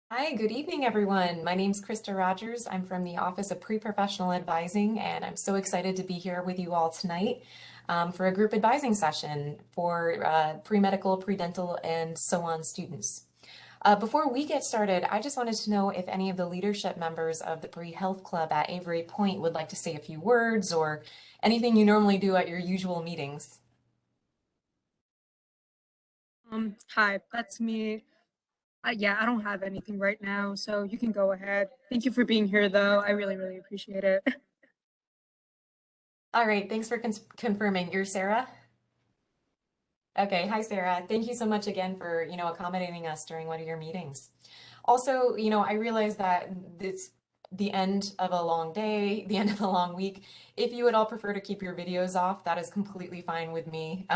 Hi, good evening, everyone. My name's Krista Rogers. I'm from the Office of Pre-Professional Advising, and I'm so excited to be here with you all tonight for a group advising session for pre-medical, pre-dental, and so on students. Before we get started, I just wanted to know if any of the leadership members of the Pre-Health Club at Avery Point would like to say a few words or anything you normally do at your usual meetings. Hi, that's me. Yeah, I don't have anything right now, so you can go ahead. Thank you for being here, though. I really, really appreciate it. All right, thanks for confirming. You're Sarah? Okay, hi Sarah. Thank you so much again for, accommodating us during one of your meetings. Also, I realize that it's the end of a long day, the end of a long week. If you would all prefer to keep your videos off, that is completely fine with me.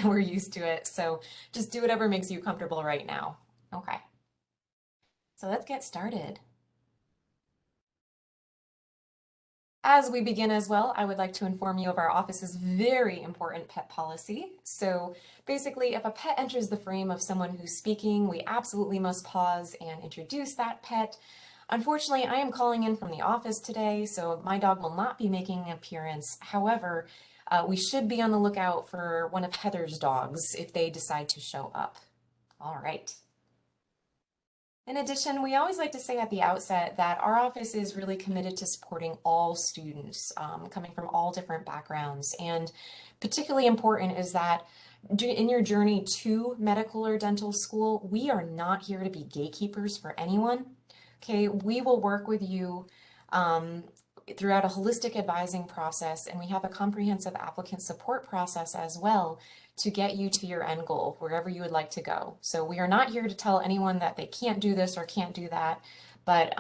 We're used to it, so just do whatever makes you comfortable right now. Okay, so let's get started. As we begin as well, I would like to inform you of our office's very important pet policy. So basically, if a pet enters the frame of someone who's speaking, we absolutely must pause and introduce that pet. Unfortunately, I am calling in from the office today, so my dog will not be making an appearance. However, we should be on the lookout for one of Heather's dogs if they decide to show up. All right. In addition, we always like to say at the outset that our office is really committed to supporting all students coming from all different backgrounds. And particularly important is that in your journey to medical or dental school, we are not here to be gatekeepers for anyone. Okay, we will work with you um, throughout a holistic advising process, and we have a comprehensive applicant support process as well to get you to your end goal, wherever you would like to go. So we are not here to tell anyone that they can't do this or can't do that, but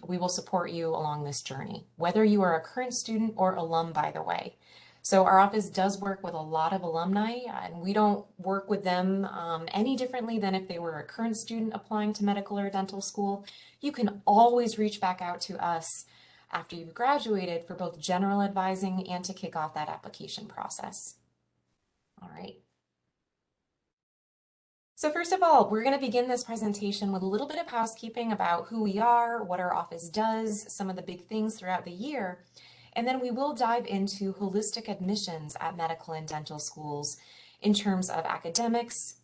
we will support you along this journey, whether you are a current student or alum, by the way. So our office does work with a lot of alumni, and we don't work with them any differently than if they were a current student applying to medical or dental school. You can always reach back out to us after you've graduated for both general advising and to kick off that application process. All right. So first of all, we're going to begin this presentation with a little bit of housekeeping about who we are, what our office does, some of the big things throughout the year, and then we will dive into holistic admissions at medical and dental schools in terms of academics,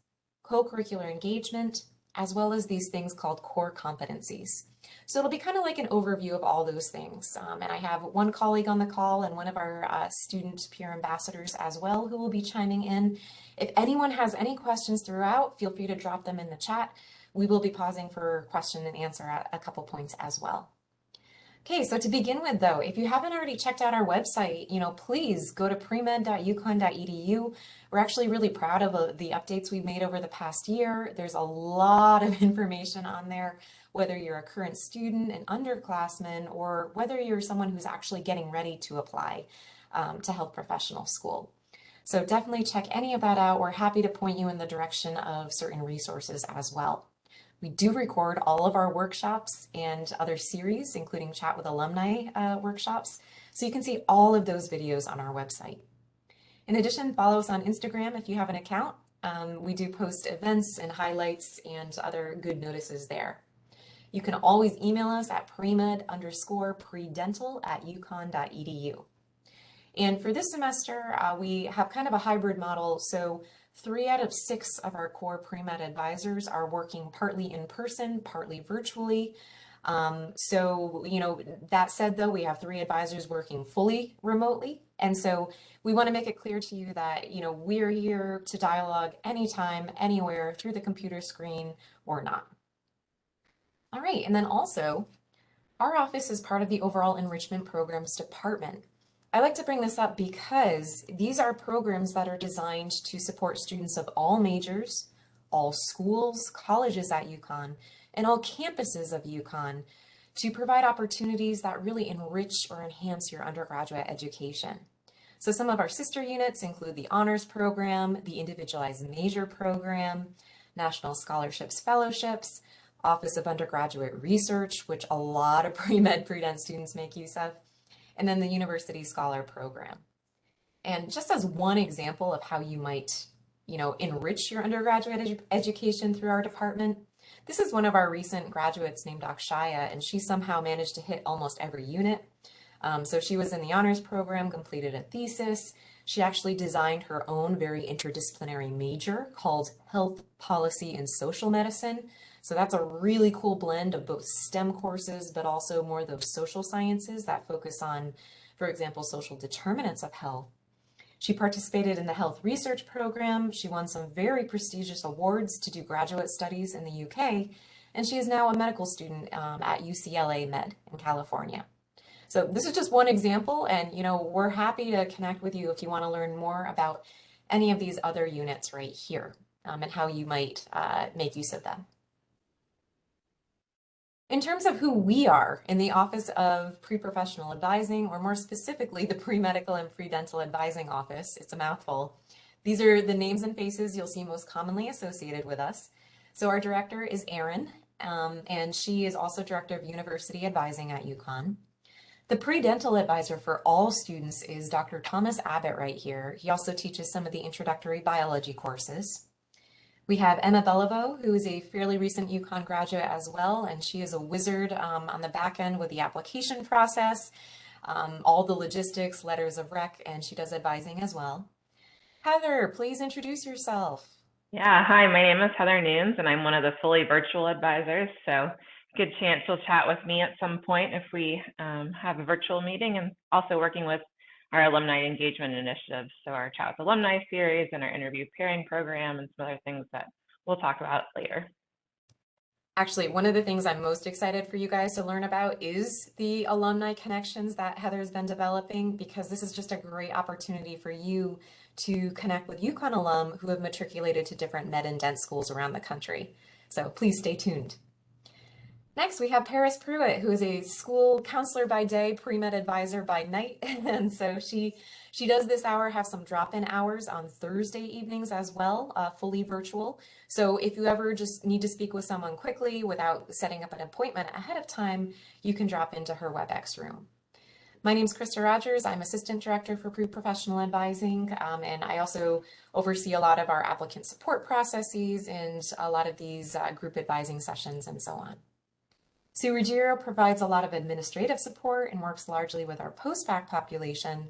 co-curricular engagement, as well as these things called core competencies. So it'll be kind of like an overview of all those things. And I have one colleague on the call and one of our student peer ambassadors as well who will be chiming in. If anyone has any questions throughout, feel free to drop them in the chat. We will be pausing for question and answer at a couple points as well. Okay, so to begin with though, if you haven't already checked out our website, please go to premed.uconn.edu. We're actually really proud of the updates we've made over the past year. There's a lot of information on there, whether you're a current student, an underclassman, or whether you're someone who's actually getting ready to apply to health professional school. So definitely check any of that out. We're happy to point you in the direction of certain resources as well. We do record all of our workshops and other series, including Chat with Alumni workshops, so you can see all of those videos on our website. In addition, follow us on Instagram if you have an account. We do post events and highlights and other good notices there. You can always email us at premed_predental@uconn.edu. And for this semester, we have kind of a hybrid model. So 3 out of 6 of our core pre-med advisors are working partly in person, partly virtually. That said, though, we have 3 advisors working fully remotely. And so we want to make it clear to you that, we're here to dialogue anytime, anywhere, through the computer screen or not. All right, and then also, our office is part of the overall enrichment programs department. I like to bring this up because these are programs that are designed to support students of all majors, all schools, colleges at UConn, and all campuses of UConn to provide opportunities that really enrich or enhance your undergraduate education. So some of our sister units include the Honors Program, the Individualized Major Program, National Scholarships Fellowships, Office of Undergraduate Research, which a lot of pre-med, pre-dent students make use of, and then the University Scholar Program. And just as one example of how you might, enrich your undergraduate education through our department, This is one of our recent graduates named Akshaya, and she somehow managed to hit almost every unit. So she was in the honors program, completed a thesis. She actually designed her own very interdisciplinary major called Health Policy and Social Medicine. So that's a really cool blend of both STEM courses, but also more of those social sciences that focus on, for example, social determinants of health. She participated in the health research program. She won some very prestigious awards to do graduate studies in the UK, and she is now a medical student at UCLA Med in California. So this is just one example, and we're happy to connect with you if you want to learn more about any of these other units right here and how you might make use of them. In terms of who we are in the Office of Pre-Professional Advising, or more specifically, the Pre-Medical and Pre-Dental Advising Office, it's a mouthful. These are the names and faces you'll see most commonly associated with us. So our director is Erin, and she is also director of University Advising at UConn. The pre-dental advisor for all students is Dr. Thomas Abbott right here. He also teaches some of the introductory biology courses. We have Emma Beliveau, who is a fairly recent UConn graduate as well, and she is a wizard on the back end with the application process, all the logistics, letters of rec, and she does advising as well. Heather, please introduce yourself. Yeah, hi, my name is Heather Nunes, and I'm one of the fully virtual advisors. So, good chance you'll chat with me at some point if we have a virtual meeting, and also working with our alumni engagement initiatives. So, our Chat with Alumni series and our interview pairing program, and some other things that we'll talk about later. Actually, one of the things I'm most excited for you guys to learn about is the alumni connections that Heather's been developing, because this is just a great opportunity for you to connect with UConn alum who have matriculated to different med and dent schools around the country. So please stay tuned. Next, we have Paris Pruitt, who is a school counselor by day, pre-med advisor by night. And so she does this hour, have some drop-in hours on Thursday evenings as well, fully virtual. So if you ever just need to speak with someone quickly without setting up an appointment ahead of time, you can drop into her WebEx room. My name is Krista Rogers. I'm Assistant Director for Pre-Professional Advising, and I also oversee a lot of our applicant support processes and a lot of these group advising sessions and so on. Sue Ruggiero provides a lot of administrative support and works largely with our post-bac population.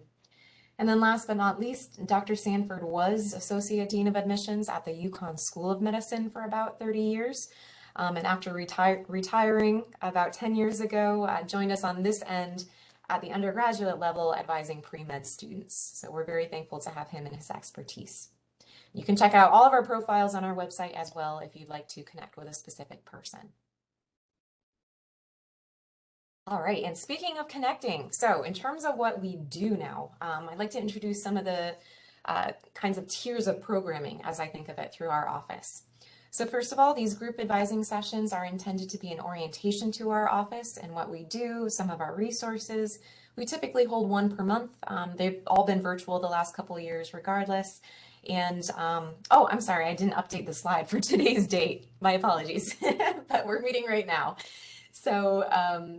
And then last but not least, Dr. Sanford was Associate Dean of Admissions at the UConn School of Medicine for about 30 years. And after retiring about 10 years ago, joined us on this end at the undergraduate level advising pre-med students. So we're very thankful to have him and his expertise. You can check out all of our profiles on our website as well if you'd like to connect with a specific person. All right, and speaking of connecting, so in terms of what we do now, I'd like to introduce some of the kinds of tiers of programming as I think of it through our office. So first of all, these group advising sessions are intended to be an orientation to our office and what we do, some of our resources. We typically hold one per month. They've all been virtual the last couple of years regardless. And, oh, I'm sorry, I didn't update the slide for today's date. My apologies, but we're meeting right now. So,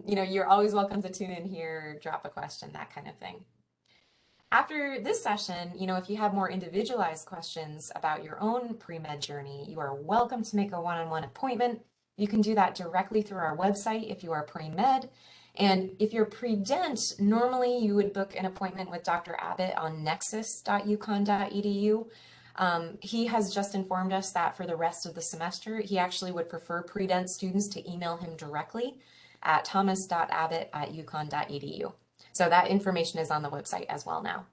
you're always welcome to tune in here, drop a question, that kind of thing. After this session, if you have more individualized questions about your own pre-med journey, you are welcome to make a one-on-one appointment. You can do that directly through our website if you are pre-med. And if you're pre-dent, normally you would book an appointment with Dr. Abbott on nexus.uconn.edu. He has just informed us that for the rest of the semester, he actually would prefer pre-dent students to email him directly at thomas.abbott@uconn.edu. So that information is on the website as well now.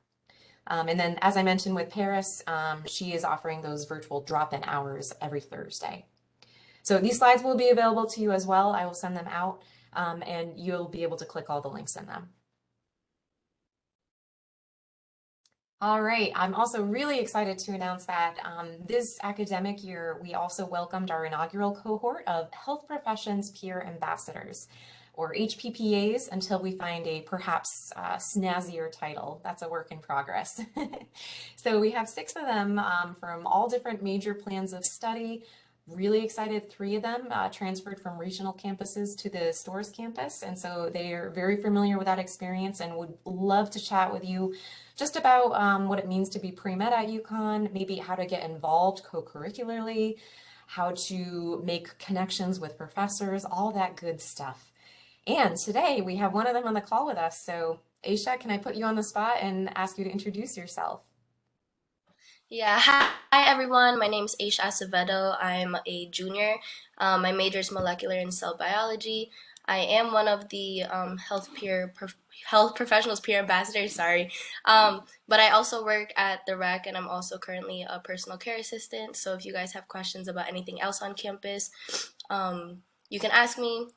And then, as I mentioned with Paris, she is offering those virtual drop-in hours every Thursday. So these slides will be available to you as well. I will send them out, and you'll be able to click all the links in them. All right, I'm also really excited to announce that this academic year, we also welcomed our inaugural cohort of Health Professions Peer Ambassadors, or HPPAs, until we find a perhaps snazzier title. That's a work in progress. So we have 6 of them from all different major plans of study. Really excited, 3 of them transferred from regional campuses to the Storrs campus, and so they are very familiar with that experience and would love to chat with you just about what it means to be pre-med at UConn, maybe how to get involved co-curricularly, how to make connections with professors, all that good stuff. And today we have one of them on the call with us. So Aisha, can I put you on the spot and ask you to introduce yourself? Yeah, hi everyone. My name's Aisha Acevedo. I'm a junior. My major is molecular and cell biology. I am one of the health professionals peer ambassadors. Sorry, but I also work at the rec, and I'm also currently a personal care assistant. So if you guys have questions about anything else on campus, you can ask me.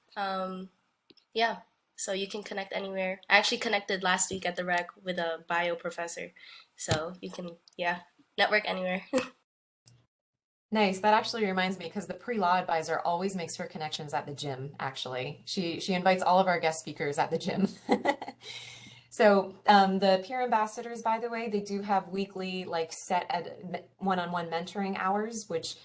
Yeah, so you can connect anywhere. I actually connected last week at the rec with a bio professor, so you can network anywhere. Nice. That actually reminds me because the pre-law advisor always makes her connections at the gym, actually. She invites all of our guest speakers at the gym. So the peer ambassadors, by the way, they do have weekly like one-on-one mentoring hours, which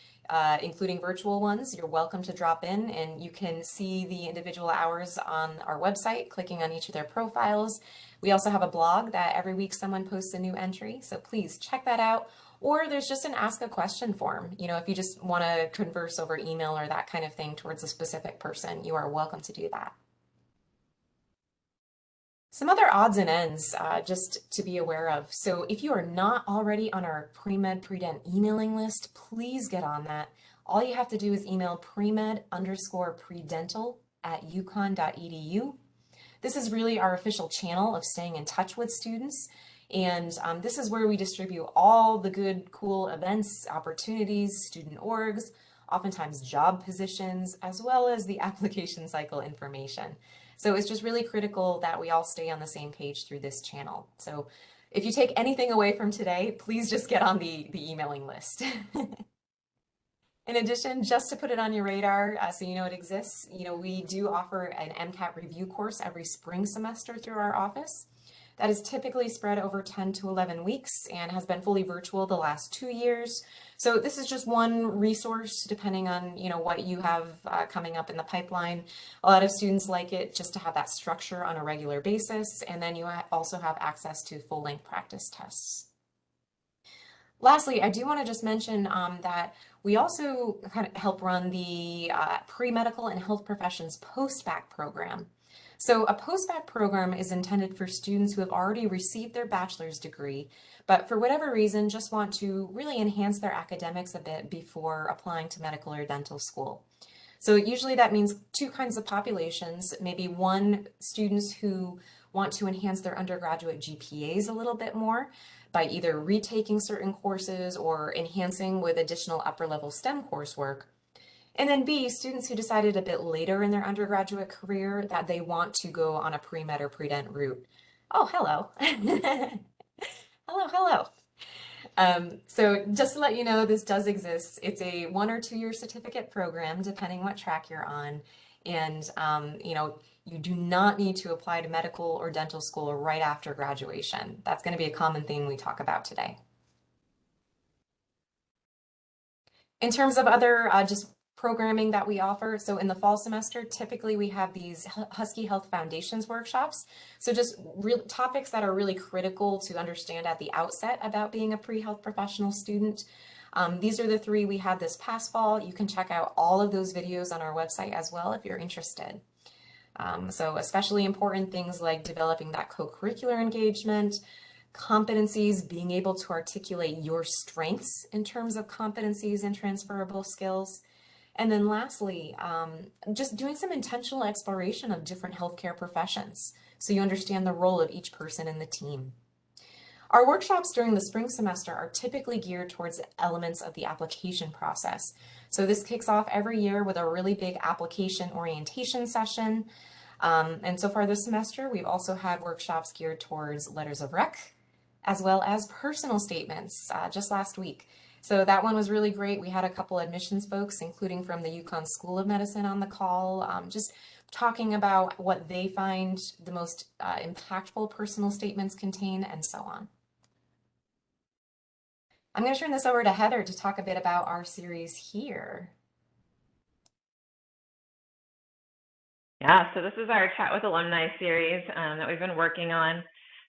including virtual ones. You're welcome to drop in and you can see the individual hours on our website, clicking on each of their profiles. We also have a blog that every week someone posts a new entry, so please check that out. Or there's just an ask a question form. You know, if you just want to converse over email or that kind of thing towards a specific person, you are welcome to do that. Some other odds and ends just to be aware of. So if you are not already on our pre-med pre-dent emailing list, please get on that. All you have to do is email premed_predental@uconn.edu. This is really our official channel of staying in touch with students. And this is where we distribute all the good, cool events, opportunities, student orgs, oftentimes job positions, as well as the application cycle information. So it's just really critical that we all stay on the same page through this channel. So if you take anything away from today, please just get on the emailing list. In addition, just to put it on your radar, so you know it exists, you know, we do offer an MCAT review course every spring semester through our office. That is typically spread over 10 to 11 weeks and has been fully virtual the last 2 years. So this is just one resource depending on, you know, what you have coming up in the pipeline. A lot of students like it just to have that structure on a regular basis, and then you also have access to full-length practice tests. Lastly, I do want to just mention that we also kind of help run the pre-medical and health professions post-bac program. So a post-bac program is intended for students who have already received their bachelor's degree, but for whatever reason just want to really enhance their academics a bit before applying to medical or dental school. So usually that means two kinds of populations, maybe one, students who want to enhance their undergraduate GPAs a little bit more by either retaking certain courses or enhancing with additional upper level STEM coursework. And then B, students who decided a bit later in their undergraduate career that they want to go on a pre-med or pre-dent route. Oh, hello. Hello, hello. So just to let you know, this does exist. It's a 1 or 2 year certificate program, depending what track you're on. And, you know, you do not need to apply to medical or dental school right after graduation. That's going to be a common thing we talk about today. In terms of other just programming that we offer, so in the fall semester, typically we have these Husky Health Foundations workshops. So just real topics that are really critical to understand at the outset about being a pre-health professional student. These are the 3 we had this past fall. You can check out all of those videos on our website as well if you're interested. So especially important things like developing that co-curricular engagement, competencies, being able to articulate your strengths in terms of competencies and transferable skills. And then lastly, just doing some intentional exploration of different healthcare professions so you understand the role of each person in the team. Our workshops during the spring semester are typically geared towards elements of the application process. So this kicks off every year with a really big application orientation session. And so far this semester, we've also had workshops geared towards letters of rec, as well as personal statements just last week. So that one was really great. We had a couple admissions folks, including from the UConn School of Medicine on the call, just talking about what they find the most impactful personal statements contain and so on. I'm going to turn this over to Heather to talk a bit about our series here. Yeah, so this is our Chat with Alumni series that we've been working on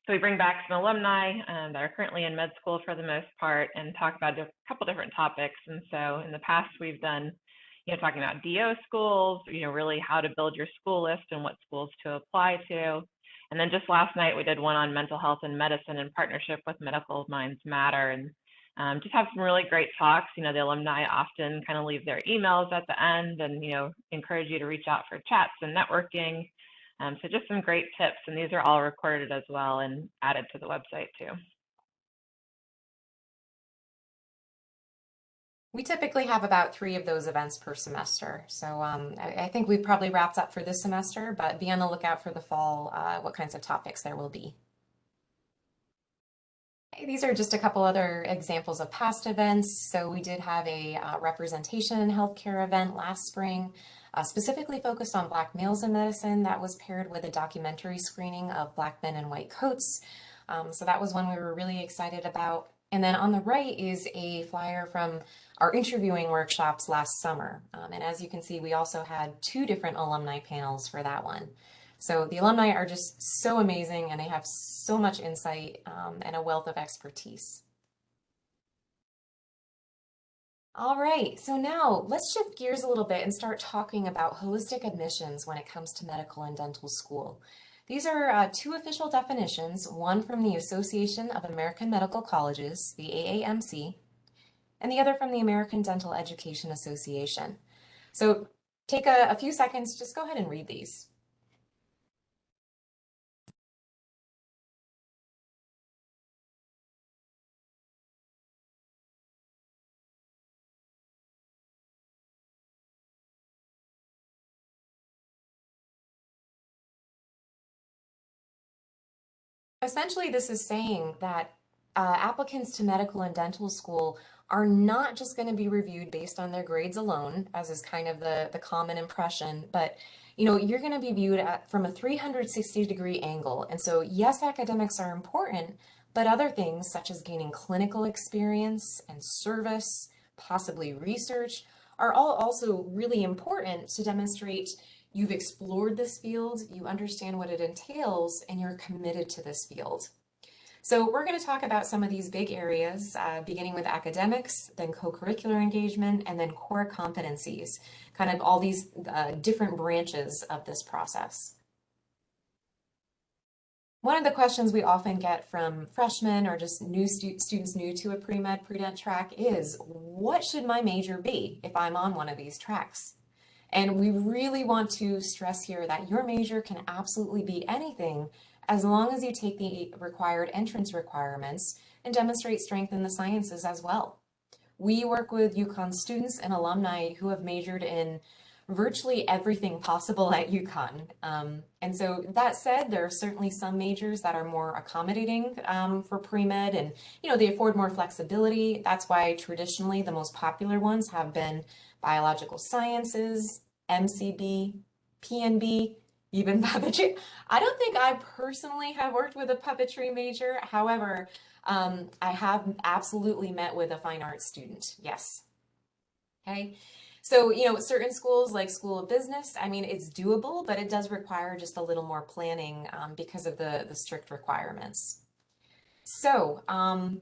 So we bring back some alumni that are currently in med school for the most part and talk about a couple different topics. And so in the past, we've done, talking about DO schools, really how to build your school list and what schools to apply to. And then just last night, we did one on mental health and medicine in partnership with Medical Minds Matter, and just have some really great talks. The alumni often kind of leave their emails at the end and, encourage you to reach out for chats and networking. So just some great tips, and these are all recorded as well and added to the website too. We typically have about 3 of those events per semester. So I think we've probably wrapped up for this semester, but be on the lookout for the fall, what kinds of topics there will be. These are just a couple other examples of past events. So we did have a representation in healthcare event last spring, specifically focused on Black males in medicine. That was paired with a documentary screening of Black men in white coats. So that was one we were really excited about. And then on the right is a flyer from our interviewing workshops last summer. And as you can see, we also had 2 different alumni panels for that one. So the alumni are just so amazing and they have so much insight and a wealth of expertise. All right, so now let's shift gears a little bit and start talking about holistic admissions when it comes to medical and dental school. These are 2 official definitions, one from the Association of American Medical Colleges, the AAMC, and the other from the American Dental Education Association. So take a few seconds, just go ahead and read these. Essentially, this is saying that applicants to medical and dental school are not just going to be reviewed based on their grades alone, as is kind of the common impression, but you're going to be viewed from a 360-degree angle. And so, yes, academics are important, but other things such as gaining clinical experience and service, possibly research, are all also really important to demonstrate you've explored this field, you understand what it entails, and you're committed to this field. So we're going to talk about some of these big areas, beginning with academics, then co-curricular engagement, and then core competencies, kind of all these different branches of this process. One of the questions we often get from freshmen or just new students new to a pre-med, pre-dent track is, what should my major be if I'm on one of these tracks? And we really want to stress here that your major can absolutely be anything as long as you take the required entrance requirements and demonstrate strength in the sciences as well. We work with UConn students and alumni who have majored in virtually everything possible at UConn. And so that said, there are certainly some majors that are more accommodating for pre-med and, they afford more flexibility. That's why traditionally the most popular ones have been biological sciences, MCB, PNB, even puppetry. I don't think I personally have worked with a puppetry major. However, I have absolutely met with a fine arts student. Yes. Okay. So, certain schools like School of Business, I mean, it's doable, but it does require just a little more planning because of the strict requirements. So, I'm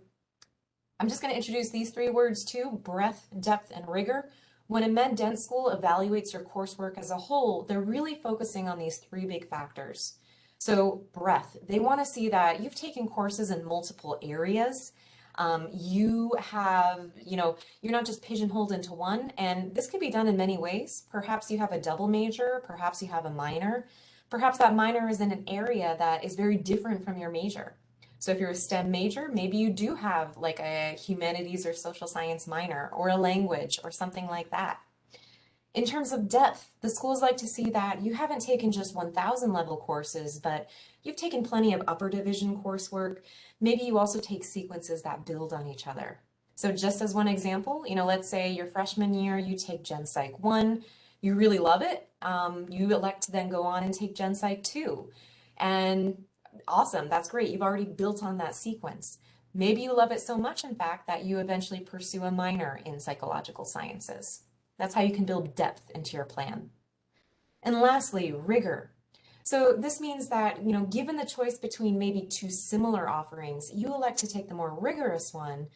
just going to introduce these 3 words too: breadth, depth, and rigor. When a med dent school evaluates your coursework as a whole, they're really focusing on these 3 big factors. So breadth, they want to see that you've taken courses in multiple areas. You have, you're not just pigeonholed into one, and this could be done in many ways. Perhaps you have a double major, perhaps you have a minor. Perhaps that minor is in an area that is very different from your major. So if you're a STEM major, maybe you do have like a humanities or social science minor or a language or something like that. In terms of depth, the schools like to see that you haven't taken just 1,000 level courses, but you've taken plenty of upper division coursework. Maybe you also take sequences that build on each other. So just as one example, let's say your freshman year, you take Gen Psych 1, you really love it. You elect to then go on and take Gen Psych 2. And awesome, that's great. You've already built on that sequence. Maybe you love it so much, in fact, that you eventually pursue a minor in psychological sciences. That's how you can build depth into your plan. And lastly, rigor. So this means that, given the choice between maybe two similar offerings, you elect to take the more rigorous one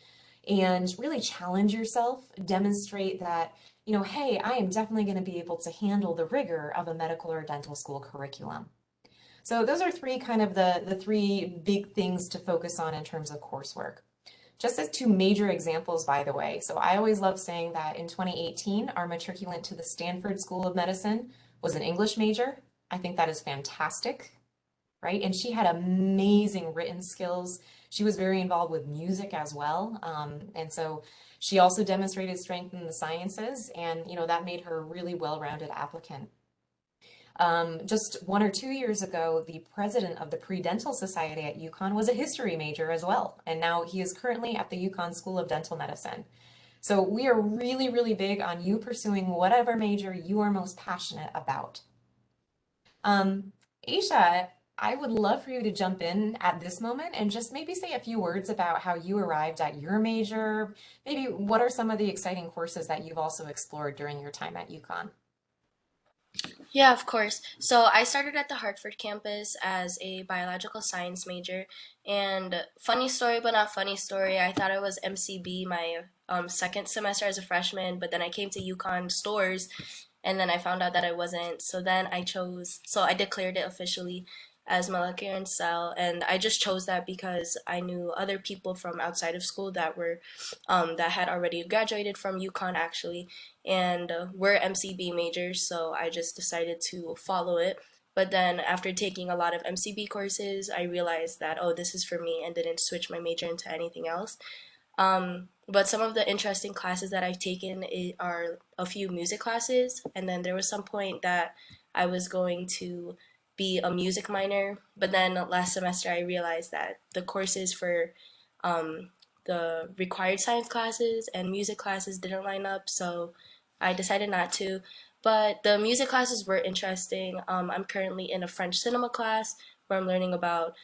and really challenge yourself, demonstrate that, hey, I am definitely going to be able to handle the rigor of a medical or dental school curriculum. So those are three kind of the three big things to focus on in terms of coursework. Just as two major examples, by the way. So I always love saying that in 2018, our matriculant to the Stanford School of Medicine was an English major. I think that is fantastic, right? And she had amazing written skills. She was very involved with music as well. And so she also demonstrated strength in the sciences, and that made her a really well-rounded applicant. Just 1 or 2 years ago, the president of the Pre-Dental Society at UConn was a history major as well, and now he is currently at the UConn School of Dental Medicine. So we are really, really big on you pursuing whatever major you are most passionate about. Aisha, I would love for you to jump in at this moment and just maybe say a few words about how you arrived at your major. Maybe what are some of the exciting courses that you've also explored during your time at UConn? Yeah, of course. So I started at the Hartford campus as a biological science major. And funny story, but not funny story, I thought I was MCB my second semester as a freshman, but then I came to UConn stores and then I found out that I wasn't. So then so I declared it officially as molecular and cell. And I just chose that because I knew other people from outside of school that had already graduated from UConn actually, and we're MCB majors, so I just decided to follow it. But then after taking a lot of MCB courses, I realized that, oh, this is for me, and didn't switch my major into anything else. But some of the interesting classes that I've taken are a few music classes, and then there was some point that I was going to be a music minor, but then last semester I realized that the courses for um, the required science classes and music classes didn't line up, so I decided not to. But the music classes were interesting. I'm currently in a French cinema class where I'm learning about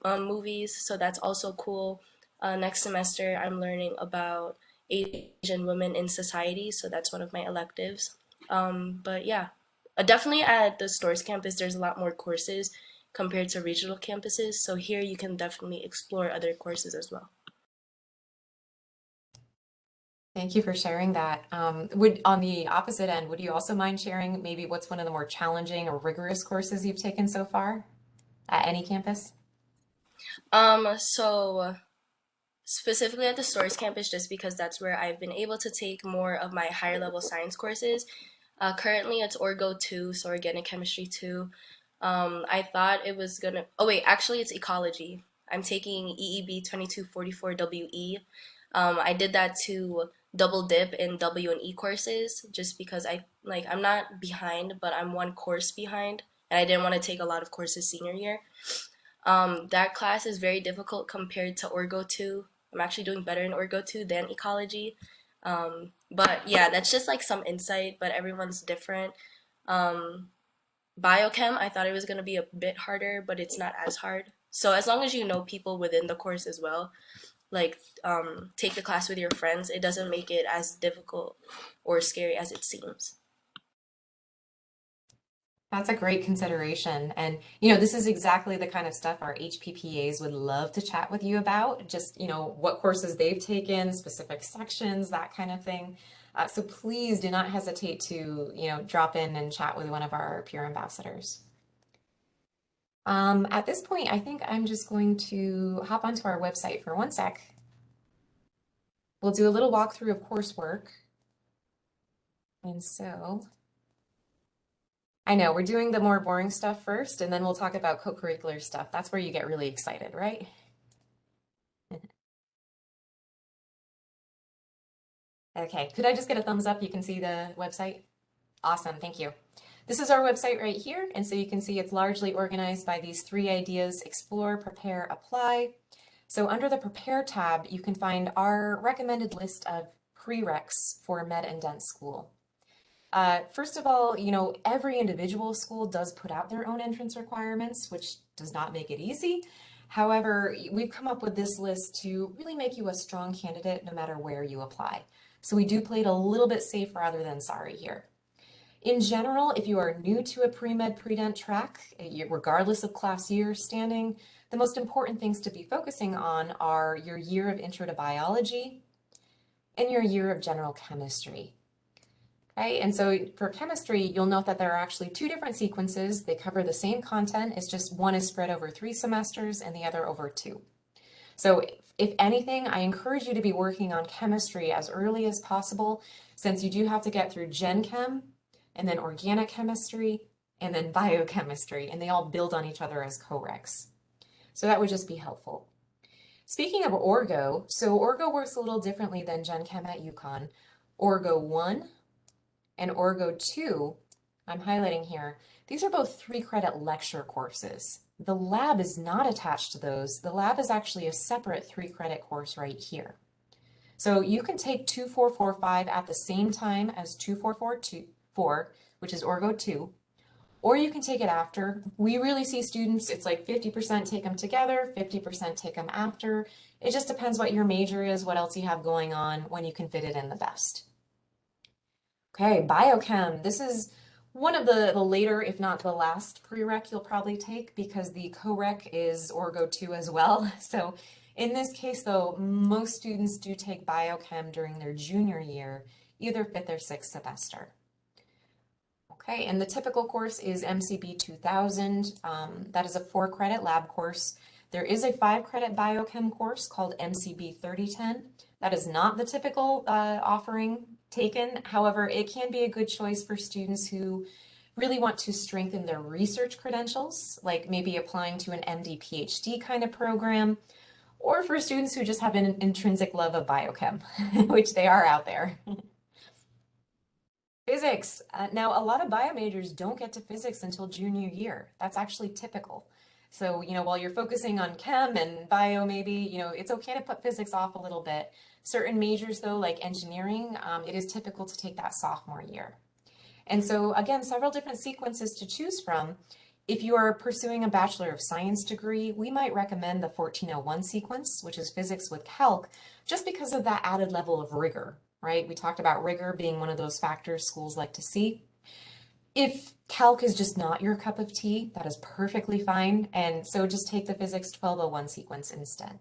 movies, so that's also cool. Next semester, I'm learning about Asian women in society, so that's one of my electives. But yeah, definitely at the Stores campus, there's a lot more courses compared to regional campuses, so here you can definitely explore other courses as well. Thank you for sharing that. On the opposite end, would you also mind sharing maybe what's one of the more challenging or rigorous courses you've taken so far at any campus? So specifically at the Stores campus, just because that's where I've been able to take more of my higher level science courses. Currently, it's Orgo 2, so organic chemistry 2. I thought it was gonna. Oh wait, actually, it's ecology. I'm taking EEB 2244 WE. I did that to double dip in W and E courses, just because I'm not behind, but I'm one course behind, and I didn't want to take a lot of courses senior year. That class is very difficult compared to Orgo 2. I'm actually doing better in Orgo 2 than ecology. But yeah, that's just like some insight, but everyone's different. Um, Biochem, I thought it was going to be a bit harder, but it's not as hard. So as long as you know people within the course as well, like take the class with your friends, it doesn't make it as difficult or scary as it seems. That's a great consideration. And, this is exactly the kind of stuff our HPPAs would love to chat with you about. Just, what courses they've taken, specific sections, that kind of thing. So please do not hesitate to, drop in and chat with one of our peer ambassadors. At this point, I think I'm just going to hop onto our website for one sec. We'll do a little walkthrough of coursework. And so I know we're doing the more boring stuff first, and then we'll talk about co-curricular stuff. That's where you get really excited, right? Okay, could I just get a thumbs up? You can see the website? Awesome, thank you. This is our website right here, and so you can see it's largely organized by these three ideas: explore, prepare, apply. So under the prepare tab, you can find our recommended list of prereqs for med and dent school. First of all, every individual school does put out their own entrance requirements, which does not make it easy. However, we've come up with this list to really make you a strong candidate no matter where you apply. So we do play it a little bit safe rather than sorry here. In general, if you are new to a pre-med pre-dent track, regardless of class year standing, the most important things to be focusing on are your year of intro to biology and your year of general chemistry. Okay, and so for chemistry, you'll note that there are actually two different sequences. They cover the same content, it's just one is spread over 3 semesters and the other over 2. So if anything, I encourage you to be working on chemistry as early as possible, since you do have to get through Gen Chem, and then organic chemistry, and then biochemistry, and they all build on each other as co-recs. So that would just be helpful. Speaking of Orgo, so Orgo works a little differently than Gen Chem at UConn. Orgo 1 and Orgo 2, I'm highlighting here, these are both 3-credit lecture courses. The lab is not attached to those. The lab is actually a separate 3-credit course right here. So you can take 2445 at the same time as 2444, which is Orgo 2, or you can take it after. We really see students, it's like 50% take them together, 50% take them after. It just depends what your major is, what else you have going on, when you can fit it in the best. Okay, biochem. This is one of the later, if not the last prereq you'll probably take, because the co-req is Orgo 2 as well. So in this case though, most students do take biochem during their junior year, either 5th or 6th semester. Okay, and the typical course is MCB 2000. That is a 4-credit lab course. There is a 5-credit biochem course called MCB 3010. That is not the typical offering taken. However, it can be a good choice for students who really want to strengthen their research credentials, like maybe applying to an MD PhD kind of program, or for students who just have an intrinsic love of biochem, which they are out there. Physics. Now, a lot of bio majors don't get to physics until junior year. That's actually typical. So, while you're focusing on chem and bio, maybe, it's okay to put physics off a little bit. Certain majors, though, like engineering, it is typical to take that sophomore year. And so, again, several different sequences to choose from. If you are pursuing a Bachelor of Science degree, we might recommend the 1401 sequence, which is physics with calc, just because of that added level of rigor, right? We talked about rigor being one of those factors schools like to see. If calc is just not your cup of tea, that is perfectly fine. And so just take the physics 1201 sequence instead.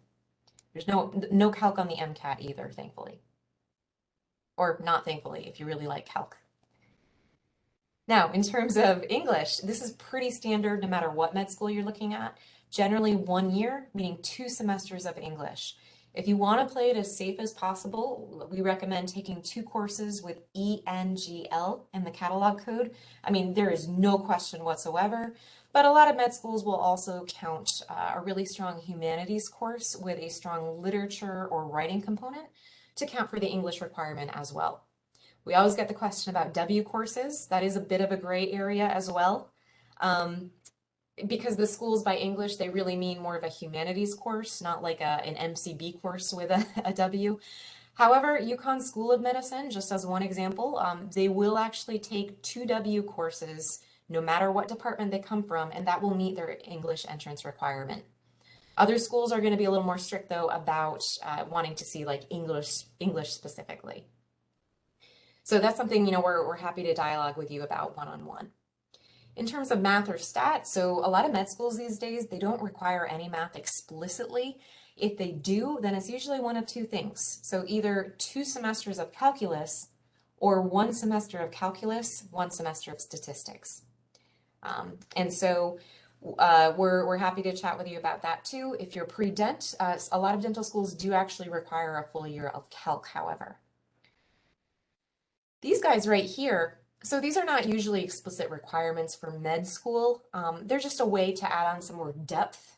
There's no calc on the MCAT either, thankfully. Or not thankfully, if you really like calc. Now, in terms of English, this is pretty standard no matter what med school you're looking at. Generally 1 year, meaning 2 semesters of English. If you want to play it as safe as possible, we recommend taking 2 courses with ENGL in the catalog code. I mean, there is no question whatsoever, but a lot of med schools will also count a really strong humanities course with a strong literature or writing component to count for the English requirement as well. We always get the question about W courses. That is a bit of a gray area as well. Because the schools by English, they really mean more of a humanities course, not like an MCB course with a W. However, UConn School of Medicine, just as one example, they will actually take 2 W courses no matter what department they come from, and that will meet their English entrance requirement. Other schools are going to be a little more strict though about wanting to see like English specifically. So that's something, we're happy to dialogue with you about one-on-one. In terms of math or stats, so a lot of med schools these days, they don't require any math explicitly. If they do, then it's usually one of 2 things. So either 2 semesters of calculus or 1 semester of calculus, 1 semester of statistics. And so we're happy to chat with you about that too. If you're pre-dent, a lot of dental schools do actually require a full year of calc, however. These guys right here, so these are not usually explicit requirements for med school. They're just a way to add on some more depth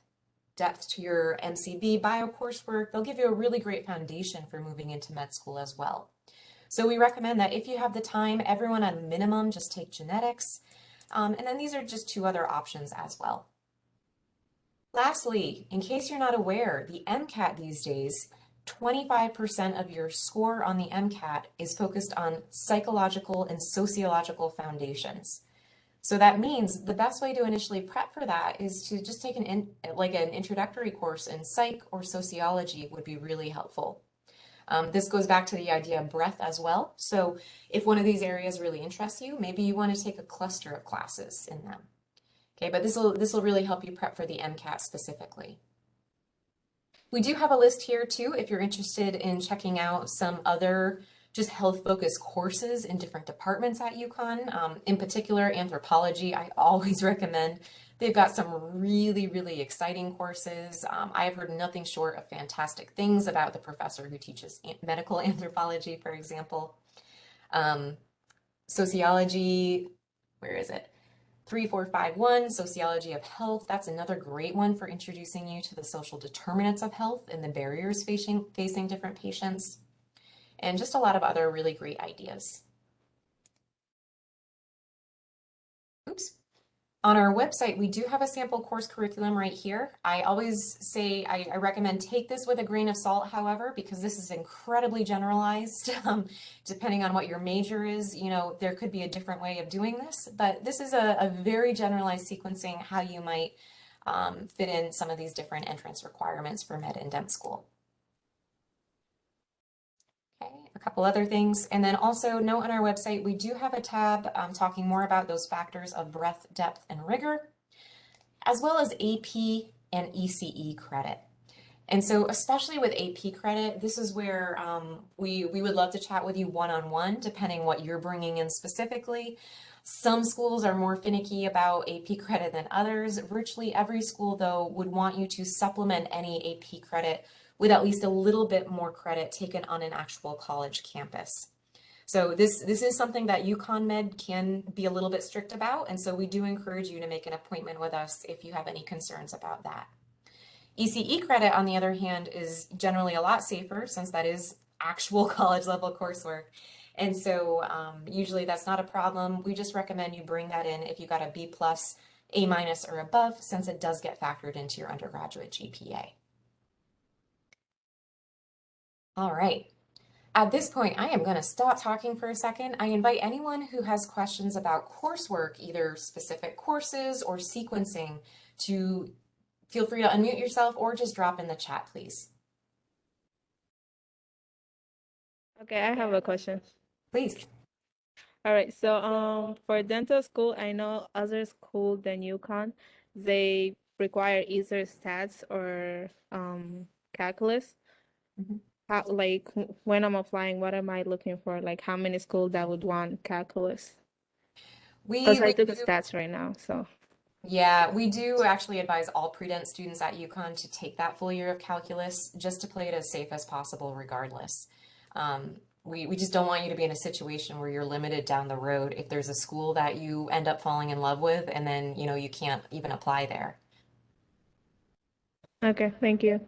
to your MCB bio coursework. They'll give you a really great foundation for moving into med school as well. So we recommend that if you have the time, everyone at a minimum just take genetics. And then these are just 2 other options as well. Lastly, in case you're not aware, the MCAT these days, 25% of your score on the MCAT is focused on psychological and sociological foundations. So that means the best way to initially prep for that is to just take an introductory course in psych or sociology would be really helpful. This goes back to the idea of breadth as well. So if one of these areas really interests you, maybe you want to take a cluster of classes in them. Okay, but this will really help you prep for the MCAT specifically. We do have a list here too if you're interested in checking out some other just health-focused courses in different departments at UConn. In particular, anthropology, I always recommend. They've got some really, really exciting courses. I have heard nothing short of fantastic things about the professor who teaches medical anthropology, for example. Sociology, where is it? 3451, Sociology of Health. That's another great one for introducing you to the social determinants of health and the barriers facing different patients, and just a lot of other really great ideas. Oops. On our website, we do have a sample course curriculum right here. I always say I recommend take this with a grain of salt, however, because this is incredibly generalized. Depending on what your major is, you know, there could be a different way of doing this, but this is a very generalized sequencing how you might fit in some of these different entrance requirements for med and dem school. Okay, a couple other things. And then also note on our website, we do have a tab talking more about those factors of breadth, depth, and rigor, as well as AP and ECE credit. And so especially with AP credit, this is where we would love to chat with you one-on-one, depending what you're bringing in specifically. Some schools are more finicky about AP credit than others. Virtually every school, though, would want you to supplement any AP credit with at least a little bit more credit taken on an actual college campus. So this is something that UConn Med can be a little bit strict about, and so we do encourage you to make an appointment with us if you have any concerns about that. ECE credit, on the other hand, is generally a lot safer since that is actual college level coursework. And so usually that's not a problem. We just recommend you bring that in if you got a B+, A- or above, since it does get factored into your undergraduate GPA. All right. At this point, I am going to stop talking for a second. I invite anyone who has questions about coursework, either specific courses or sequencing, to feel free to unmute yourself or just drop in the chat, please. Okay, I have a question. Please. All right, so for dental school, I know other school than UConn, they require either stats or calculus. Mhm. How, like when I'm applying, what am I looking for? Like how many school that would want calculus? Because I We took do, stats right now, so. yeah, we do actually advise all pre-dent students at UConn to take that full year of calculus just to play it as safe as possible regardless. We just don't want you to be in a situation where you're limited down the road if there's a school that you end up falling in love with and then, you know, you can't even apply there. Okay, thank you.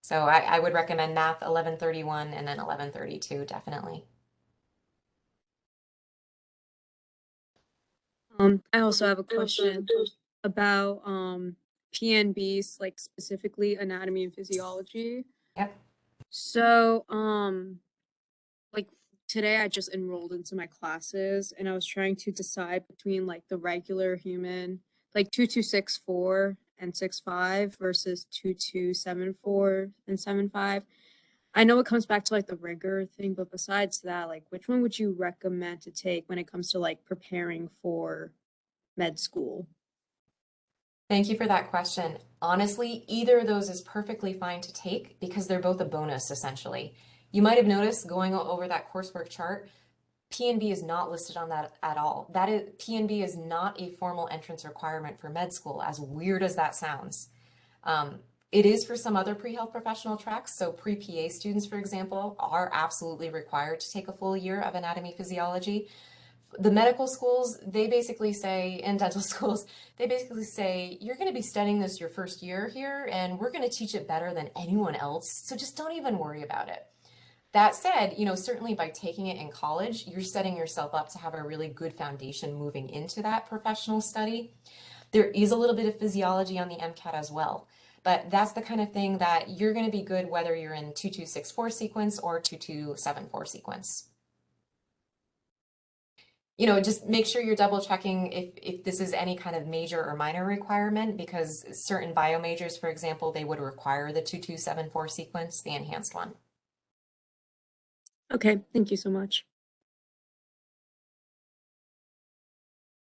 So I would recommend math 1131 and then 1132, definitely. I also have a question about PNBs, like specifically anatomy and physiology. Yep. So, like today I just enrolled into my classes and I was trying to decide between like the regular human, like 2264 and 65 versus 2274 and 75. I know it comes back to like the rigor thing, but besides that, like which one would you recommend to take when it comes to like preparing for med school? Thank you for that question. Honestly, either of those is perfectly fine to take because they're both a bonus essentially. You might have noticed going over that coursework chart, PNB is not listed on that at all. PNB is not a formal entrance requirement for med school, as weird as that sounds. It is for some other pre-health professional tracks. So pre-PA students, for example, are absolutely required to take a full year of anatomy physiology. The medical schools, they basically say, and dental schools, they basically say, you're going to be studying this your first year here, and we're going to teach it better than anyone else. So just don't even worry about it. That said, you know, certainly by taking it in college, you're setting yourself up to have a really good foundation moving into that professional study. There is a little bit of physiology on the MCAT as well, but that's the kind of thing that you're going to be good whether you're in 2264 sequence or 2274 sequence. You know, just make sure you're double checking if this is any kind of major or minor requirement, because certain bio majors, for example, they would require the 2274 sequence, the enhanced one. Okay, thank you so much.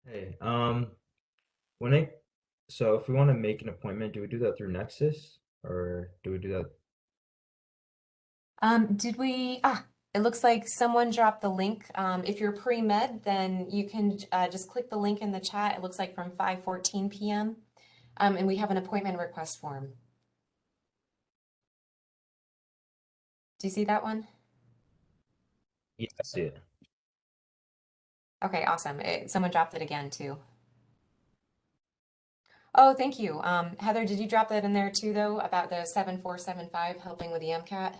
Hey, when it so if we want to make an appointment, do we do that through Nexus or do we do that? Did we, it looks like someone dropped the link. If you're pre-med, then you can just click the link in the chat. It looks like from 5:14 p.m. And we have an appointment request form. Do you see that one? Yeah, I see it. Okay, awesome. Someone dropped it again too. Oh, thank you. Heather, did you drop that in there too, though, about the 7475 helping with the MCAT?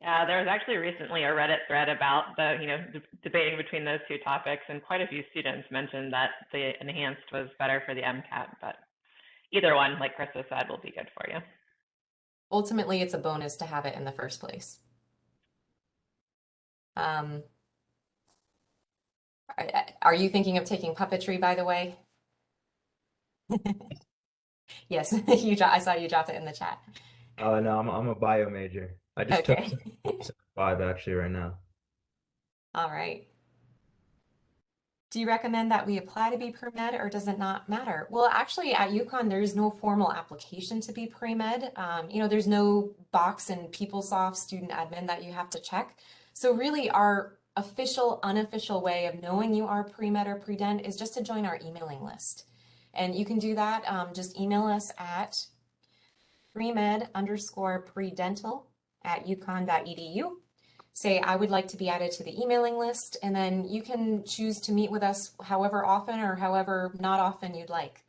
Yeah, there was actually recently a Reddit thread about the, debating between those two topics, and quite a few students mentioned that the enhanced was better for the MCAT, but either one, like Krista said, will be good for you. Ultimately, it's a bonus to have it in the first place. Um, are you thinking of taking puppetry, by the way? Yes, I saw you drop it in the chat. Oh no, I'm a bio major. I just took Okay. 5 actually right now. All right. Do you recommend that we apply to be pre-med or does it not matter? Well, actually at UConn, there's no formal application to be pre-med. There's no box in PeopleSoft student admin that you have to check. So really our official, unofficial way of knowing you are pre-med or pre-dent is just to join our emailing list. And you can do that, just email us at premed_predental@uconn.edu. Say, I would like to be added to the emailing list, and then you can choose to meet with us however often or however not often you'd like.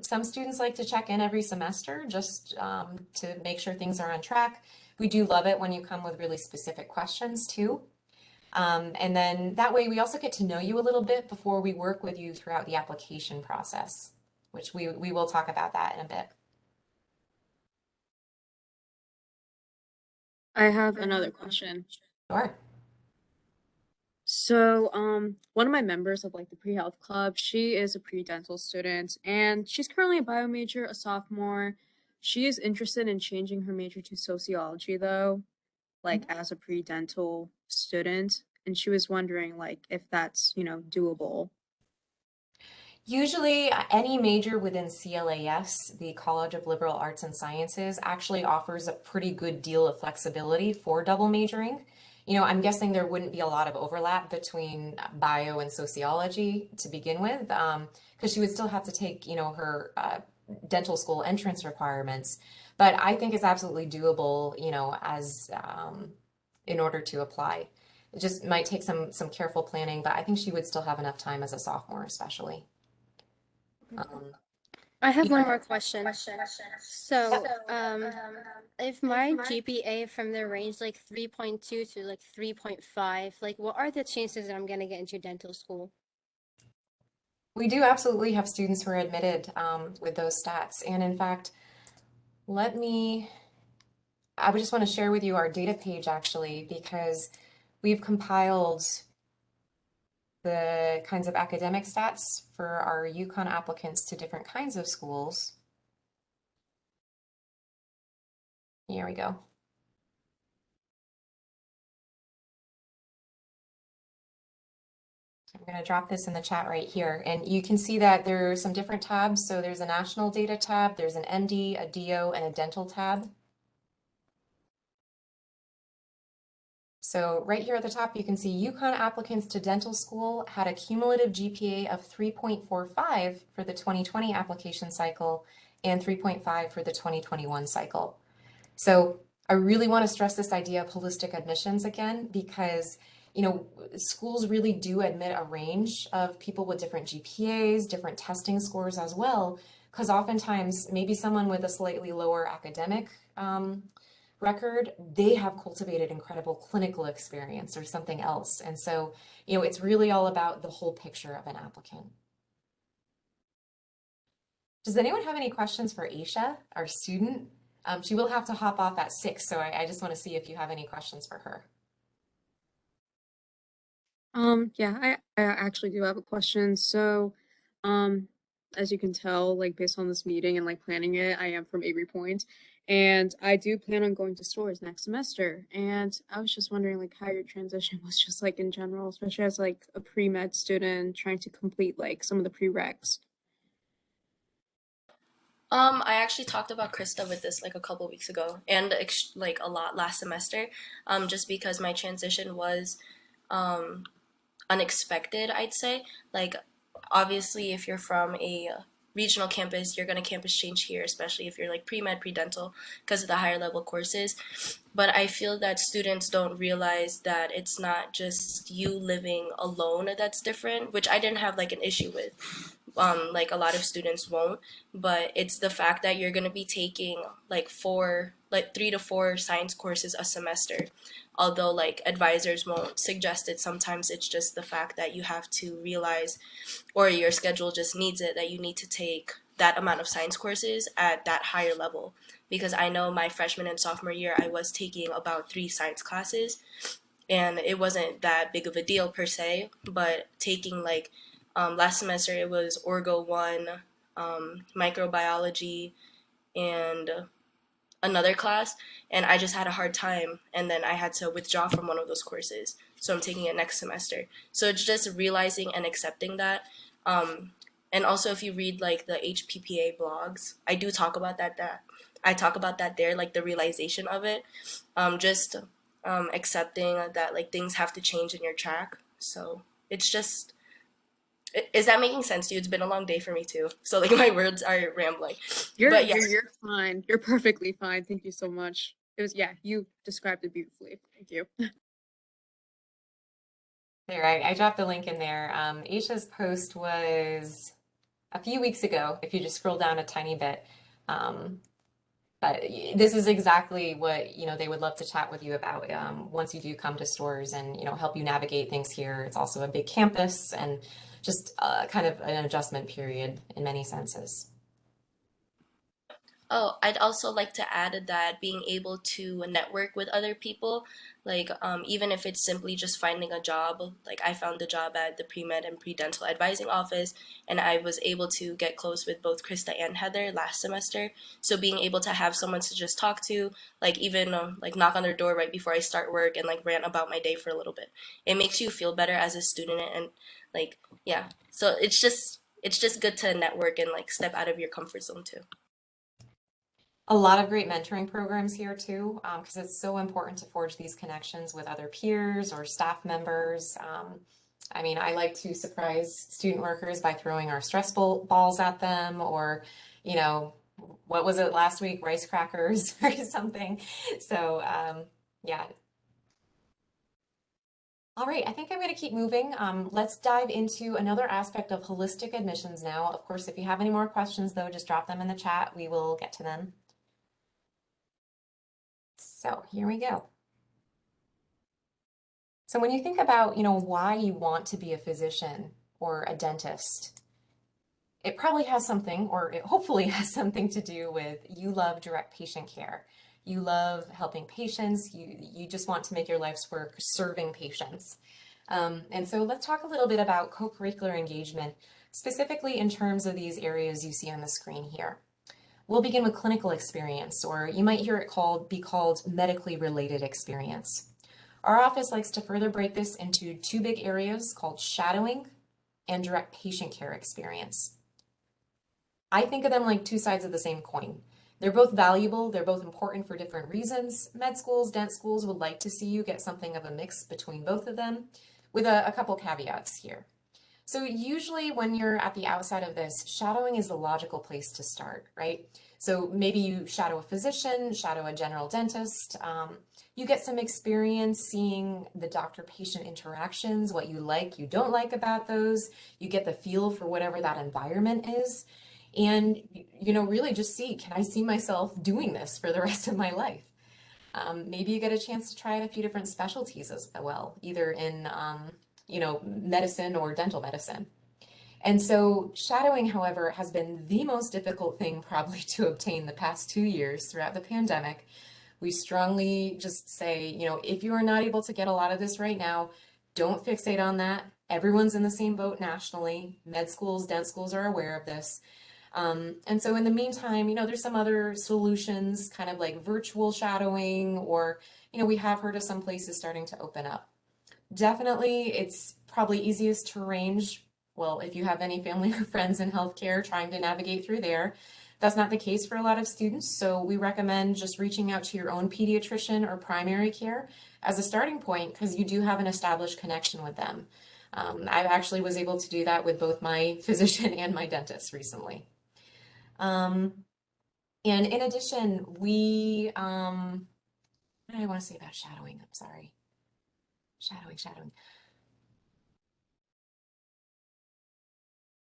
Some students like to check in every semester just to make sure things are on track. We do love it when you come with really specific questions too. And then that way we also get to know you a little bit before we work with you throughout the application process, which we will talk about that in a bit. I have another question. Sure. So, one of my members of like the pre-health club, she is a pre-dental student and she's currently a bio major, a sophomore. She is interested in changing her major to sociology though, like as a pre-dental student. And she was wondering like if that's, doable. Usually, any major within CLAS, the College of Liberal Arts and Sciences, actually offers a pretty good deal of flexibility for double majoring. I'm guessing there wouldn't be a lot of overlap between bio and sociology to begin with, because she would still have to take, her dental school entrance requirements. But I think it's absolutely doable, as in order to apply. It just might take some careful planning, but I think she would still have enough time as a sophomore, especially. Um, I have yeah. one more question. So, if my GPA from the range like 3.2 to like 3.5, like what are the chances that I'm gonna get into dental school? We do absolutely have students who are admitted with those stats. And in fact, I would just want to share with you our data page actually, because we've compiled the kinds of academic stats for our UConn applicants to different kinds of schools. Here we go. I'm going to drop this in the chat right here. And you can see that there are some different tabs. So there's a national data tab, there's an ND, a DO, and a dental tab. So right here at the top, you can see UConn applicants to dental school had a cumulative GPA of 3.45 for the 2020 application cycle and 3.5 for the 2021 cycle. So I really want to stress this idea of holistic admissions again, because schools really do admit a range of people with different GPAs, different testing scores as well, because oftentimes maybe someone with a slightly lower academic record, they have cultivated incredible clinical experience or something else. And so, it's really all about the whole picture of an applicant. Does anyone have any questions for Aisha, our student? She will have to hop off at 6, so I just want to see if you have any questions for her. Yeah, I actually do have a question. So, as you can tell, like based on this meeting and like planning it, I am from Avery Point. And I do plan on going to stores next semester. And I was just wondering like how your transition was just like in general, especially as like a pre-med student trying to complete like some of the prereqs. I actually talked about Krista with this like a couple weeks ago, and like a lot last semester, just because my transition was um, unexpected, I'd say. Like, obviously, if you're from a regional campus, you're gonna campus change here, especially if you're like pre-med, pre-dental, because of the higher level courses. But I feel that students don't realize that it's not just you living alone that's different, which I didn't have like an issue with. Like a lot of students won't, but it's the fact that you're going to be taking like 3 to 4 science courses a semester. Although like advisors won't suggest it, sometimes it's just the fact that you have to realize, or your schedule just needs it, that you need to take that amount of science courses at that higher level. Because I know my freshman and sophomore year, I was taking about 3 science classes, and it wasn't that big of a deal per se, but taking like last semester it was Orgo 1, microbiology, and another class, and I just had a hard time, and then I had to withdraw from one of those courses. So I'm taking it next semester. So it's just realizing and accepting that. Um, and also, if you read like the HPPA blogs, I do talk about that. I talk about that there, like the realization of it. Just accepting that like things have to change in your track. So it's just, is that making sense to you? It's been a long day for me too. So like my words are rambling. You're But yeah. you're fine. You're perfectly fine. Thank you so much. It was yeah, you described it beautifully. Thank you. There, I dropped the link in there. Aisha's post was a few weeks ago, if you just scroll down a tiny bit. Um, but this is exactly what, they would love to chat with you about once you do come to stores and, help you navigate things here. It's also a big campus and just kind of an adjustment period in many senses. Oh, I'd also like to add that being able to network with other people, like even if it's simply just finding a job, like I found a job at the pre-med and pre-dental advising office, and I was able to get close with both Krista and Heather last semester. So being able to have someone to just talk to, like even like knock on their door right before I start work and like rant about my day for a little bit, it makes you feel better as a student, and like yeah. So it's just good to network and like step out of your comfort zone too. A lot of great mentoring programs here too, because it's so important to forge these connections with other peers or staff members. I mean, I like to surprise student workers by throwing our stress balls at them, or, you know, what was it last week? Rice crackers or something. So, yeah. All right, I think I'm going to keep moving. Let's dive into another aspect of holistic admissions now. Of course, if you have any more questions, though, just drop them in the chat. We will get to them. So here we go. So when you think about, why you want to be a physician or a dentist, it probably has something, or it hopefully has something to do with you love direct patient care. You love helping patients. You just want to make your life's work serving patients. And so let's talk a little bit about co-curricular engagement, specifically in terms of these areas you see on the screen here. We'll begin with clinical experience, or you might hear it be called medically related experience. Our office likes to further break this into 2 big areas called shadowing and direct patient care experience. I think of them like 2 sides of the same coin. They're both valuable, they're both important for different reasons. Med schools, dent schools would like to see you get something of a mix between both of them, with a couple caveats here. So usually when you're at the outside of this, shadowing is the logical place to start, right? So maybe you shadow a physician, shadow a general dentist. You get some experience seeing the doctor-patient interactions, what you don't like about those. You get the feel for whatever that environment is. And, really just see, can I see myself doing this for the rest of my life? Maybe you get a chance to try out a few different specialties as well, either in, medicine or dental medicine. And so shadowing, however, has been the most difficult thing probably to obtain the past 2 years throughout the pandemic. We strongly just say, if you are not able to get a lot of this right now, don't fixate on that. Everyone's in the same boat nationally. Med schools, dent schools are aware of this. And so in the meantime, there's some other solutions, kind of like virtual shadowing, or, we have heard of some places starting to open up. Definitely, it's probably easiest to arrange, well, if you have any family or friends in healthcare trying to navigate through there. That's not the case for a lot of students, so we recommend just reaching out to your own pediatrician or primary care as a starting point because you do have an established connection with them. I actually was able to do that with both my physician and my dentist recently. Um, and in addition, what did I want to say about shadowing? I'm sorry. Shadowing.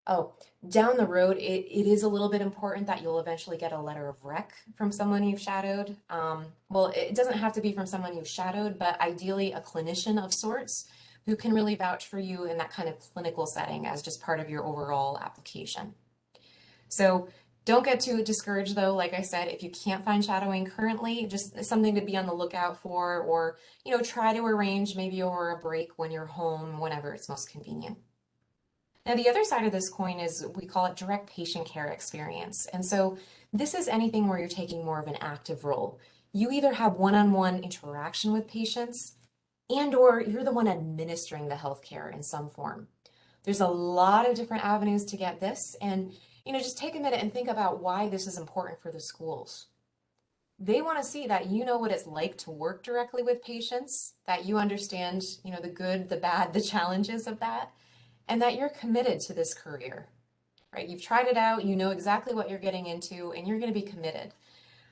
Oh, down the road, it is a little bit important that you'll eventually get a letter of rec from someone you've shadowed. Well, it doesn't have to be from someone you've shadowed, but ideally a clinician of sorts who can really vouch for you in that kind of clinical setting as just part of your overall application. So don't get too discouraged though. Like I said, if you can't find shadowing currently, just something to be on the lookout for, or, try to arrange maybe over a break when you're home, whenever it's most convenient. Now, the other side of this coin is we call it direct patient care experience. And so this is anything where you're taking more of an active role. You either have one-on-one interaction with patients and or you're the one administering the healthcare in some form. There's a lot of different avenues to get this, and just take a minute and think about why this is important for the schools. They want to see that you know what it's like to work directly with patients, that you understand, the good, the bad, the challenges of that, and that you're committed to this career, right? You've tried it out, you know exactly what you're getting into, and you're going to be committed.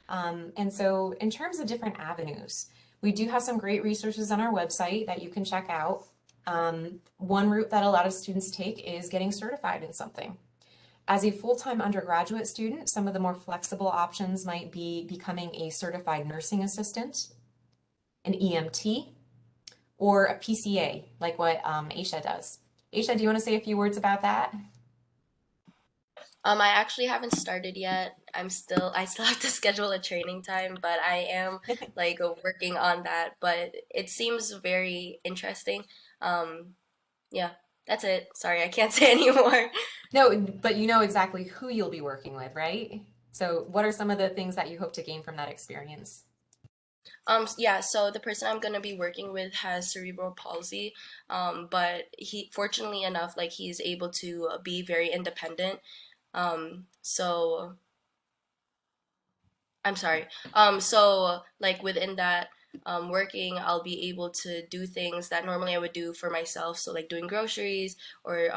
And so in terms of different avenues, we do have some great resources on our website that you can check out. One route that a lot of students take is getting certified in something. As a full-time undergraduate student, some of the more flexible options might be becoming a certified nursing assistant, an EMT, or a PCA, like what Aisha does. Aisha, do you want to say a few words about that? I actually haven't started yet. I still have to schedule a training time, but I am like working on that. But it seems very interesting. Um, yeah, that's it. Sorry, I can't say anymore. No, but you know exactly who you'll be working with, right? So what are some of the things that you hope to gain from that experience? Yeah, so the person I'm gonna be working with has cerebral palsy, but fortunately enough, like he's able to be very independent. So I'm sorry. So like within that working, I'll be able to do things that normally I would do for myself. So like doing groceries or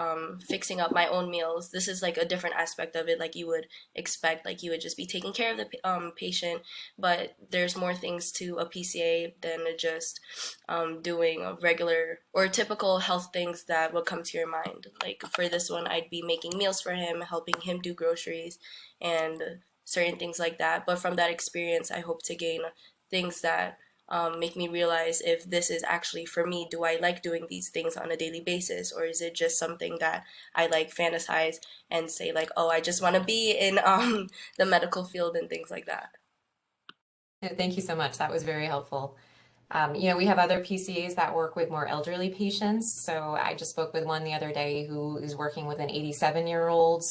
fixing up my own meals. This is like a different aspect of it, like you would expect. Like you would just be taking care of the patient, but there's more things to a PCA than just doing a regular or typical health things that would come to your mind. Like for this one, I'd be making meals for him, helping him do groceries, and certain things like that. But from that experience, I hope to gain things that make me realize if this is actually for me. Do I like doing these things on a daily basis, or is it just something that I like fantasize and say like, oh, I just want to be in the medical field and things like that. No, thank you so much. That was very helpful. We have other PCAs that work with more elderly patients. So I just spoke with one the other day who is working with an 87-year-old,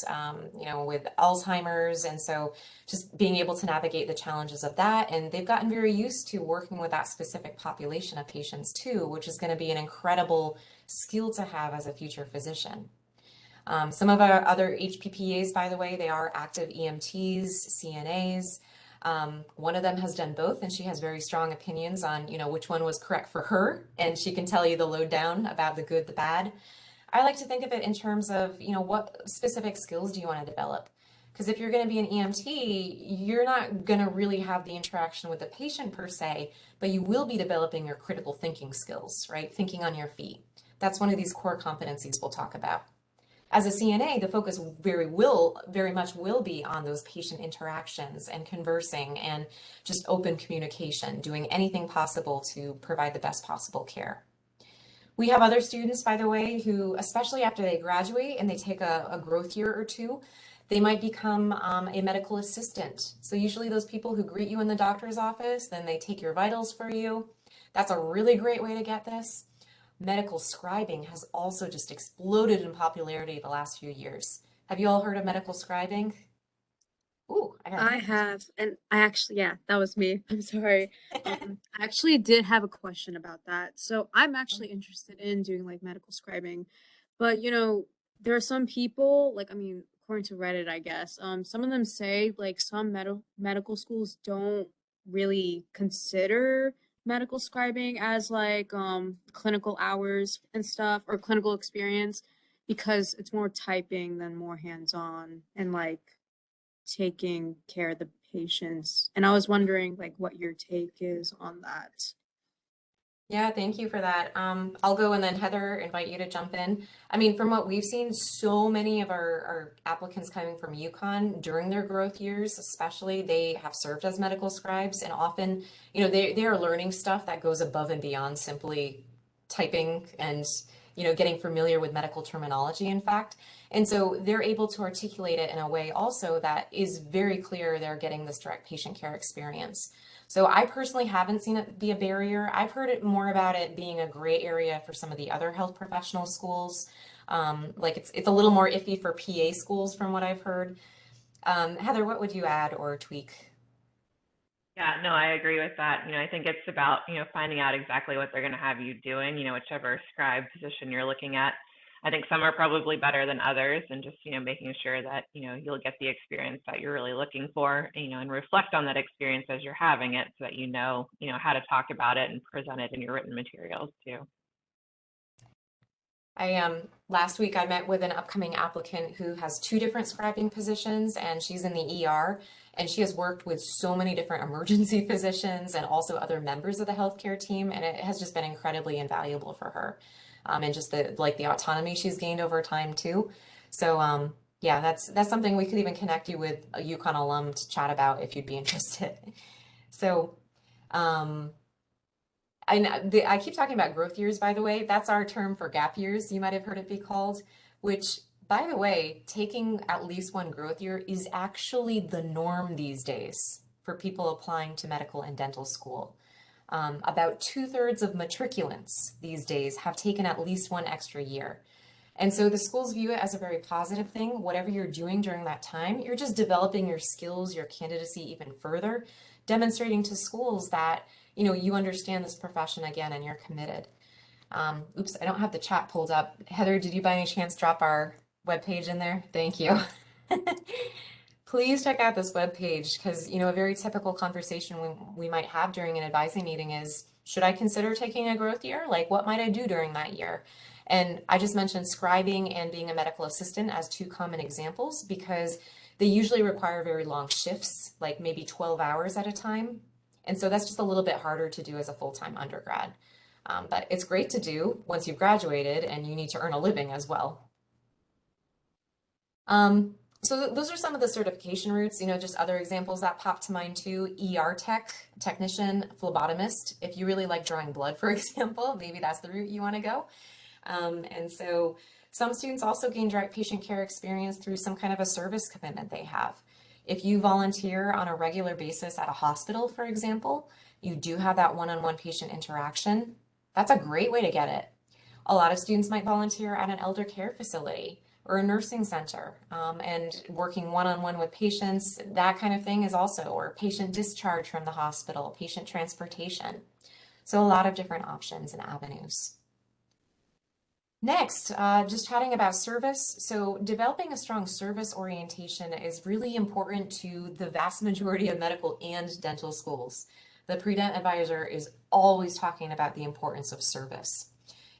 with Alzheimer's. And so just being able to navigate the challenges of that. And they've gotten very used to working with that specific population of patients too, which is going to be an incredible skill to have as a future physician. Some of our other HPPAs, by the way, they are active EMTs, CNAs. One of them has done both, and she has very strong opinions on, which one was correct for her, and she can tell you the lowdown about the good, the bad. I like to think of it in terms of, what specific skills do you want to develop? Because if you're going to be an EMT, you're not going to really have the interaction with the patient per se, but you will be developing your critical thinking skills, right? Thinking on your feet. That's one of these core competencies we'll talk about. As a CNA, the focus very much will be on those patient interactions and conversing and just open communication, doing anything possible to provide the best possible care. We have other students, by the way, who, especially after they graduate and they take a growth year or two, they might become a medical assistant. So usually those people who greet you in the doctor's office, then they take your vitals for you. That's a really great way to get this. Medical scribing has also just exploded in popularity the last few years. Have you all heard of medical scribing? Ooh, I got a I hand. have, and I actually, yeah, that was me. I'm sorry. I actually did have a question about that. So I'm actually interested in doing like medical scribing, but there are some people, like, I mean, according to Reddit, I guess, some of them say like some medical schools don't really consider medical scribing as like clinical hours and stuff or clinical experience because it's more typing than more hands-on and like taking care of the patients. And I was wondering like what your take is on that. Yeah, thank you for that. I'll go and then Heather, invite you to jump in. I mean, from what we've seen, so many of our applicants coming from UConn during their growth years, especially, they have served as medical scribes and often, they are learning stuff that goes above and beyond simply typing and, getting familiar with medical terminology, in fact. And so they're able to articulate it in a way also that is very clear they're getting this direct patient care experience. So I personally haven't seen it be a barrier. I've heard it more about it being a gray area for some of the other health professional schools. Like it's a little more iffy for PA schools from what I've heard. Heather, what would you add or tweak? Yeah, no, I agree with that. I think it's about, finding out exactly what they're going to have you doing, whichever scribe position you're looking at. I think some are probably better than others, and just, making sure that, you'll get the experience that you're really looking for, and reflect on that experience as you're having it so that how to talk about it and present it in your written materials too. I last week I met with an upcoming applicant who has two different scribing positions and she's in the ER and she has worked with so many different emergency physicians and also other members of the healthcare team and it has just been incredibly invaluable for her. And just the autonomy she's gained over time too. So yeah, that's something we could even connect you with a UConn alum to chat about if you'd be interested. So um I keep talking about growth years, by the way. That's our term for gap years. You might have heard it be called, which, by the way, taking at least one growth year is actually the norm these days for people applying to medical and dental school. About two-thirds of matriculants these days have taken at least one extra year. And so the schools view it as a very positive thing. Whatever you're doing during that time, you're just developing your skills, your candidacy even further, demonstrating to schools that, you understand this profession again and you're committed. Oops, I don't have the chat pulled up. Heather, did you by any chance drop our webpage in there? Thank you. Please check out this webpage because, a very typical conversation we might have during an advising meeting is, should I consider taking a growth year? Like, what might I do during that year? And I just mentioned scribing and being a medical assistant as two common examples because they usually require very long shifts, like maybe 12 hours at a time. And so that's just a little bit harder to do as a full-time undergrad. But it's great to do once you've graduated and you need to earn a living as well. Um, so those are some of the certification routes, just other examples that pop to mind too. ER tech, technician, phlebotomist. If you really like drawing blood, for example, maybe that's the route you want to go. And so some students also gain direct patient care experience through some kind of a service commitment they have. If you volunteer on a regular basis at a hospital, for example, you do have that one-on-one patient interaction. That's a great way to get it. A lot of students might volunteer at an elder care facility or a nursing center and working one-on-one with patients, that kind of thing is also, or patient discharge from the hospital, patient transportation. So a lot of different options and avenues. Next, just chatting about service. So developing a strong service orientation is really important to the vast majority of medical and dental schools. The pre-dent advisor is always talking about the importance of service.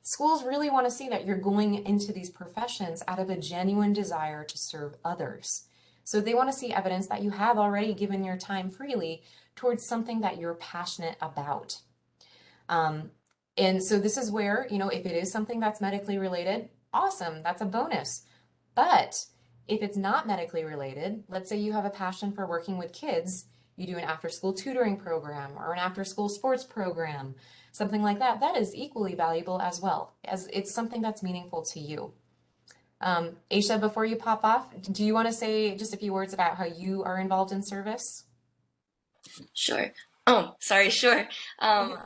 Schools really want to see that you're going into these professions out of a genuine desire to serve others. So they want to see evidence that you have already given your time freely towards something that you're passionate about. And so this is where, if it is something that's medically related, awesome, that's a bonus. But if it's not medically related, let's say you have a passion for working with kids, you do an after-school tutoring program or an after-school sports program, something like that, that is equally valuable as well, as it's something that's meaningful to you. Aisha, before you pop off, do you want to say just a few words about how you are involved in service? Sure. Oh, sorry, sure. Um,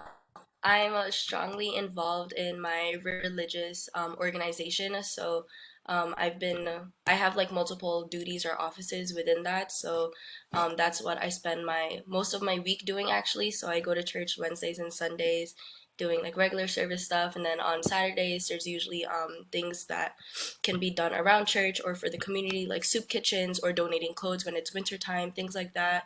I'm strongly involved in my religious organization. So I have like multiple duties or offices within that. So that's what I spend most of my week doing actually. So I go to church Wednesdays and Sundays doing like regular service stuff. And then on Saturdays, there's usually things that can be done around church or for the community, like soup kitchens or donating clothes when it's wintertime, things like that.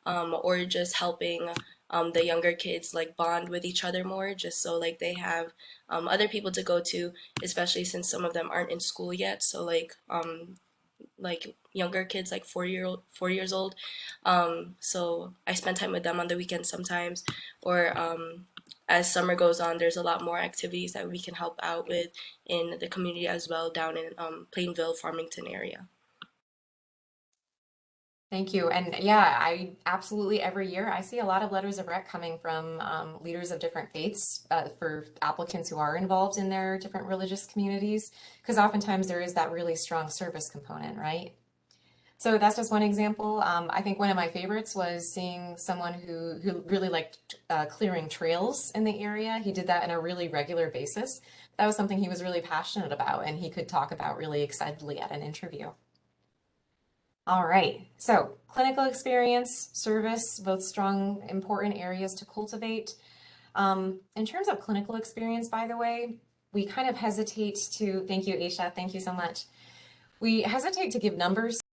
Or just helping the younger kids like bond with each other more, just so like they have other people to go to, especially since some of them aren't in school yet. So like younger kids, like 4 years old. So I spend time with them on the weekends sometimes, or as summer goes on, there's a lot more activities that we can help out with in the community as well down in Plainville, Farmington area. Thank you. And yeah, I absolutely every year I see a lot of letters of rec coming from leaders of different faiths for applicants who are involved in their different religious communities, because oftentimes there is that really strong service component, right? So that's just one example. I think one of my favorites was seeing someone who really liked clearing trails in the area. He did that on a really regular basis. That was something he was really passionate about, and he could talk about really excitedly at an interview. All right, so clinical experience, service, both strong, important areas to cultivate. In terms of clinical experience, by the way, we kind of hesitate to, thank you, Aisha, thank you so much. We hesitate to give numbers